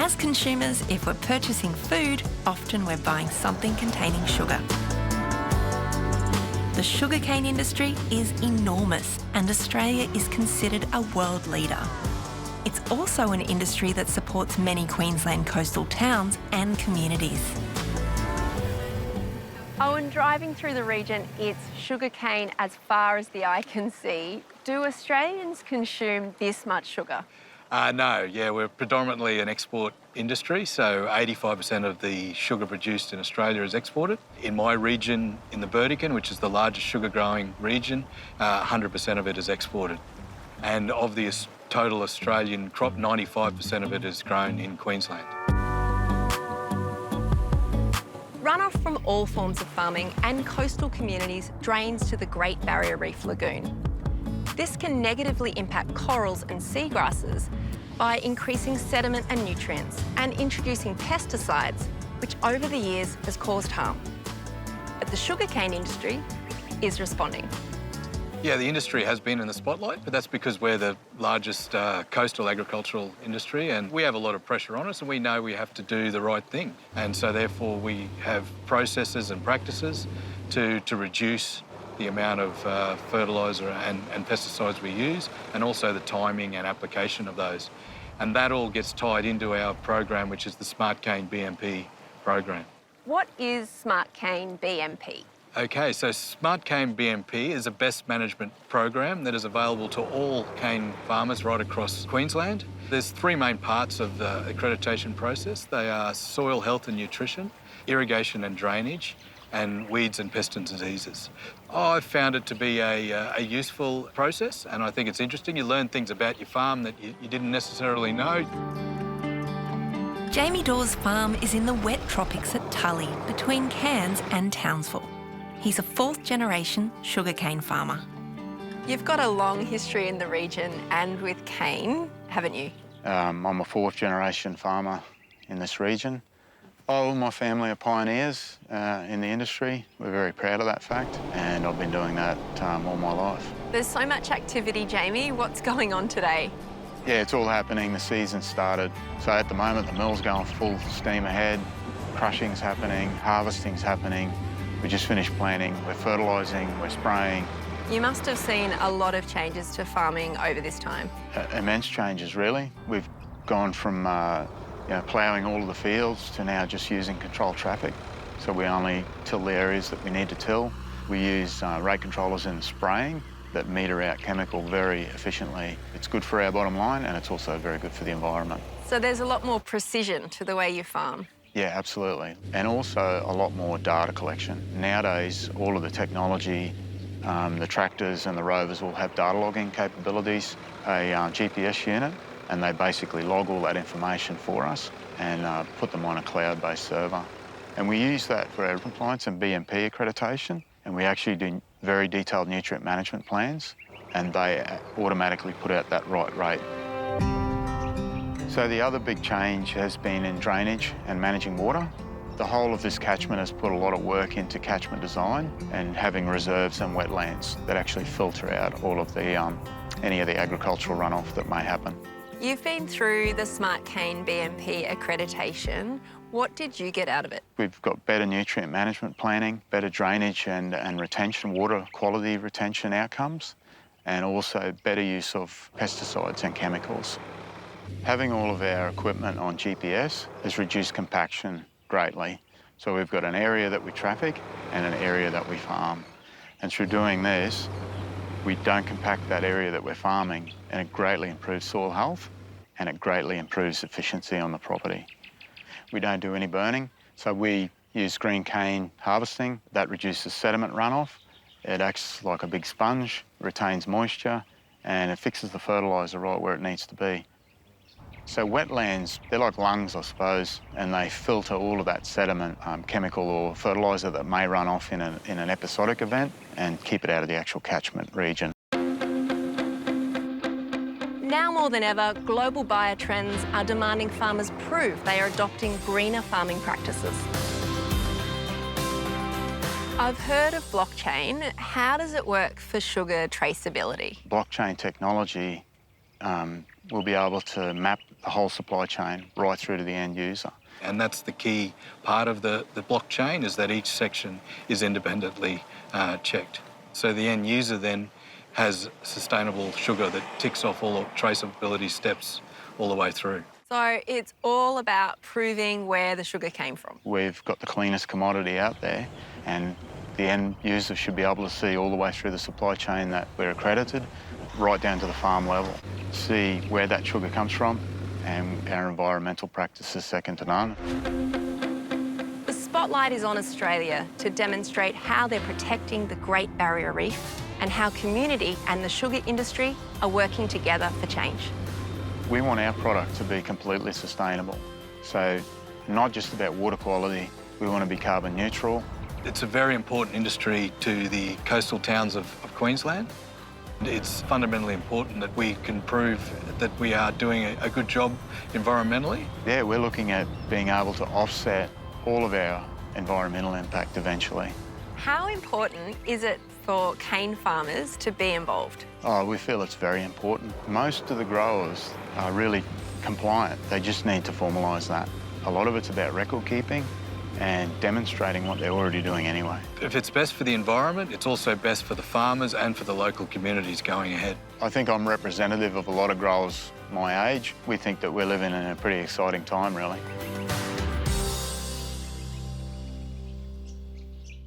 As consumers, if we're purchasing food, often we're buying something containing sugar. The sugarcane industry is enormous, and Australia is considered a world leader. It's also an industry that supports many Queensland coastal towns and communities. Owen, driving through the region, it's sugarcane as far as the eye can see. Do Australians consume this much sugar? No, yeah, we're predominantly an export industry, so 85% of the sugar produced in Australia is exported. In my region, in the Burdekin, which is the largest sugar growing region, 100% of it is exported. And of the total Australian crop, 95% of it is grown in Queensland. Runoff from all forms of farming and coastal communities drains to the Great Barrier Reef lagoon. This can negatively impact corals and seagrasses by increasing sediment and nutrients and introducing pesticides, which over the years has caused harm. But the sugarcane industry is responding. Yeah, the industry has been in the spotlight, but that's because we're the largest coastal agricultural industry, and we have a lot of pressure on us, and we know we have to do the right thing. And so therefore we have processes and practices to reduce the amount of fertiliser and pesticides we use, and also the timing and application of those. And that all gets tied into our program, which is the Smart Cane BMP program. What is Smart Cane BMP? Okay, so Smart Cane BMP is a best management program that is available to all cane farmers right across Queensland. There's three main parts of the accreditation process. They are soil health and nutrition, irrigation and drainage, and weeds and pests and diseases. I've found it to be a useful process, and I think it's interesting. You learn things about your farm that you didn't necessarily know. Jamie Dawes' farm is in the wet tropics at Tully, between Cairns and Townsville. He's a fourth-generation sugarcane farmer. You've got a long history in the region and with cane, haven't you? I'm a fourth-generation farmer in this region. All my family are pioneers in the industry. We're very proud of that fact, and I've been doing that all my life. There's so much activity, Jamie. What's going on today? Yeah, it's all happening. The season's started. So at the moment, the mill's going full steam ahead. Crushing's happening, harvesting's happening. We just finished planting, we're fertilising, we're spraying. You must have seen a lot of changes to farming over this time. Immense changes, really. We've gone from ploughing all of the fields to now just using controlled traffic. So we only till the areas that we need to till. We use rate controllers in the spraying that meter out chemical very efficiently. It's good for our bottom line, and it's also very good for the environment. So there's a lot more precision to the way you farm. Yeah, absolutely. And also a lot more data collection. Nowadays, all of the technology, the tractors and the rovers will have data logging capabilities, a GPS unit, and they basically log all that information for us and put them on a cloud-based server. And we use that for our compliance and BMP accreditation, and we actually do very detailed nutrient management plans, and they automatically put out that right rate. So the other big change has been in drainage and managing water. The whole of this catchment has put a lot of work into catchment design and having reserves and wetlands that actually filter out all of the any of the agricultural runoff that may happen. You've been through the Smart Cane BMP accreditation. What did you get out of it? We've got better nutrient management planning, better drainage and retention, water quality retention outcomes, and also better use of pesticides and chemicals. Having all of our equipment on GPS has reduced compaction greatly. So we've got an area that we traffic and an area that we farm. And through doing this, we don't compact that area that we're farming, and it greatly improves soil health and it greatly improves efficiency on the property. We don't do any burning, so we use green cane harvesting. That reduces sediment runoff. It acts like a big sponge, retains moisture, and it fixes the fertiliser right where it needs to be. So wetlands, they're like lungs, I suppose, and they filter all of that sediment, chemical or fertiliser that may run off in an episodic event and keep it out of the actual catchment region. Now more than ever, global biotrends are demanding farmers prove they are adopting greener farming practices. I've heard of blockchain. How does it work for sugar traceability? Blockchain technology will be able to map the whole supply chain right through to the end user. And that's the key part of the blockchain, is that each section is independently checked. So the end user then has sustainable sugar that ticks off all the traceability steps all the way through. So it's all about proving where the sugar came from. We've got the cleanest commodity out there, and the end user should be able to see all the way through the supply chain that we're accredited, right down to the farm level. See where that sugar comes from, and our environmental practice is second to none. The spotlight is on Australia to demonstrate how they're protecting the Great Barrier Reef and how community and the sugar industry are working together for change. We want our product to be completely sustainable. So not just about water quality, we want to be carbon neutral. It's a very important industry to the coastal towns of Queensland. It's fundamentally important that we can prove that we are doing a good job environmentally. Yeah, we're looking at being able to offset all of our environmental impact eventually. How important is it for cane farmers to be involved? Oh, we feel it's very important. Most of the growers are really compliant. They just need to formalise that. A lot of it's about record keeping and demonstrating what they're already doing anyway. If it's best for the environment, it's also best for the farmers and for the local communities going ahead. I think I'm representative of a lot of growers my age. We think that we're living in a pretty exciting time, really.